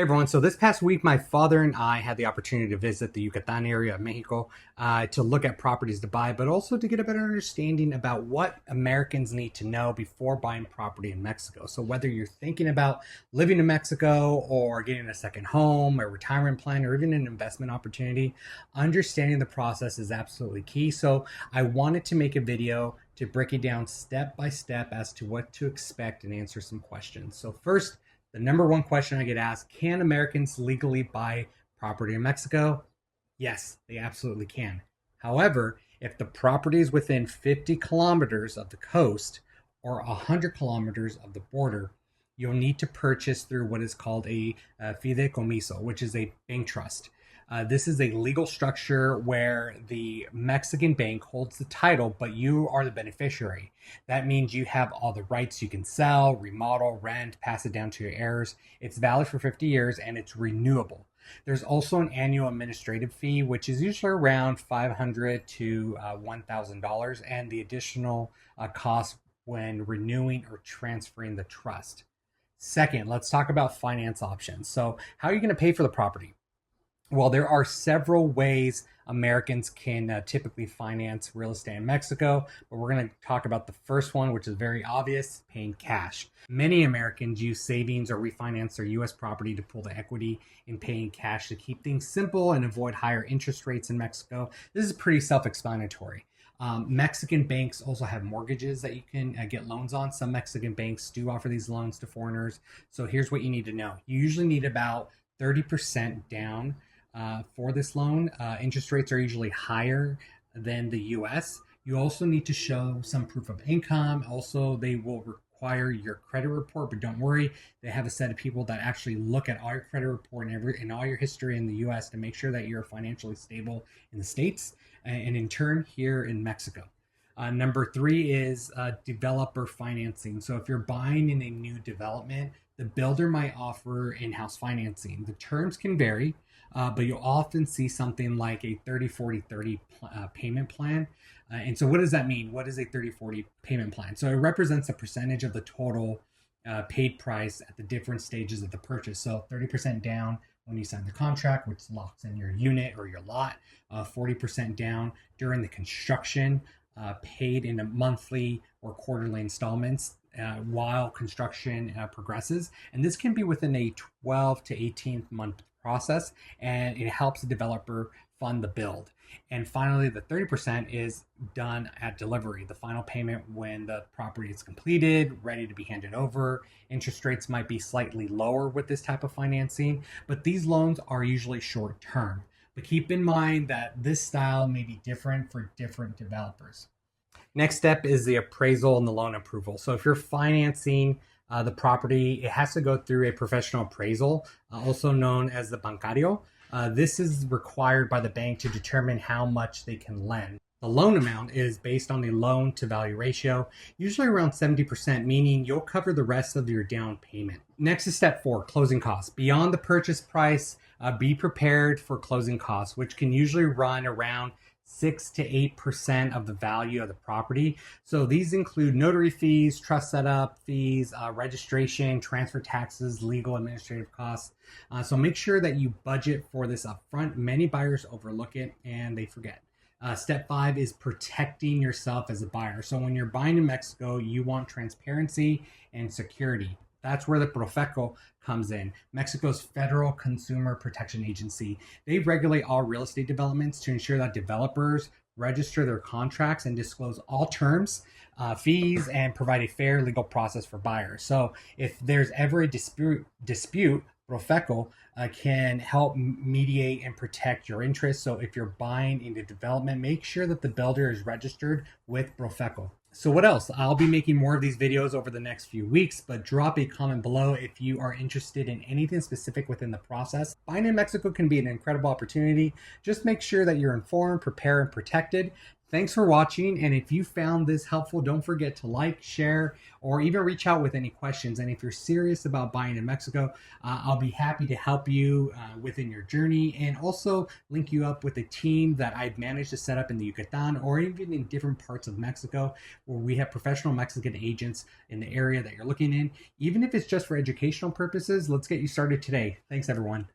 Hey everyone, so this past week, my father and I had the opportunity to visit the Yucatán area of Mexico to look at properties to buy, but also to get a better understanding about what Americans need to know before buying property in Mexico. So whether you're thinking about living in Mexico or getting a second home, a retirement plan, or even an investment opportunity, understanding the process is absolutely key. So I wanted to make a video to break it down step by step as to what to expect and answer some questions. So first, the number one question I get asked, can Americans legally buy property in Mexico? Yes, they absolutely can. However, if the property is within 50 kilometers of the coast or 100 kilometers of the border, you'll need to purchase through what is called a fideicomiso, which is a bank trust. This is a legal structure where the Mexican bank holds the title, but you are the beneficiary. That means you have all the rights. You can sell, remodel, rent, pass it down to your heirs. It's valid for 50 years and it's renewable. There's also an annual administrative fee, which is usually around $500 to $1,000, and the additional cost when renewing or transferring the trust. Second, let's talk about finance options. So, how are you going to pay for the property? Well, there are several ways Americans can typically finance real estate in Mexico, but we're going to talk about the first one, which is very obvious, paying cash. Many Americans use savings or refinance their U.S. property to pull the equity in paying cash to keep things simple and avoid higher interest rates in Mexico. This is pretty self-explanatory. Mexican banks also have mortgages that you can get loans on. Some Mexican banks do offer these loans to foreigners. So here's what you need to know. You usually need about 30% down for this loan. Interest rates are usually higher than the US. You also need to show some proof of income. Also, they will require your credit report, but don't worry, they have a set of people that actually look at all your credit report and all your history in the US to make sure that you're financially stable in the States and in turn here in Mexico. Number three is developer financing. So if you're buying in a new development, the builder might offer in-house financing. The terms can vary, but you'll often see something like a 30-40-30 payment plan. And so what does that mean? What is a 30-40 payment plan? So it represents a percentage of the total paid price at the different stages of the purchase. So 30% down when you sign the contract, which locks in your unit or your lot, 40% down during the construction, paid in a monthly or quarterly installments while construction progresses. And this can be within a 12 to 18 month process, and it helps the developer fund the build. And finally, the 30% is done at delivery, the final payment when the property is completed, ready to be handed over. Interest rates might be slightly lower with this type of financing, but these loans are usually short term. But keep in mind that this style may be different for different developers. Next step is the appraisal and the loan approval. So if you're financing the property, it has to go through a professional appraisal, also known as the bancario. This is required by the bank to determine how much they can lend. The loan amount is based on the loan to value ratio, usually around 70%, meaning you'll cover the rest of your down payment. Next is step 4, closing costs. Beyond the purchase price, be prepared for closing costs, which can usually run around 6 to 8% of the value of the property. So these include notary fees, trust setup fees, registration, transfer taxes, legal administrative costs. So make sure that you budget for this upfront. Many buyers overlook it and they forget. Step 5 is protecting yourself as a buyer. So when you're buying in Mexico, you want transparency and security. That's where the PROFECO comes in, Mexico's Federal Consumer Protection Agency. They regulate all real estate developments to ensure that developers register their contracts and disclose all terms, fees, and provide a fair legal process for buyers. So if there's ever a dispute, PROFECO can help mediate and protect your interests. So if you're buying into development, make sure that the builder is registered with PROFECO. So what else? I'll be making more of these videos over the next few weeks, but drop a comment below if you are interested in anything specific within the process. Buying in Mexico can be an incredible opportunity. Just make sure that you're informed, prepared, and protected. Thanks for watching. And if you found this helpful, don't forget to like, share, or even reach out with any questions. And if you're serious about buying in Mexico, I'll be happy to help you within your journey and also link you up with a team that I've managed to set up in the Yucatan or even in different parts of Mexico where we have professional Mexican agents in the area that you're looking in. Even if it's just for educational purposes, let's get you started today. Thanks, everyone.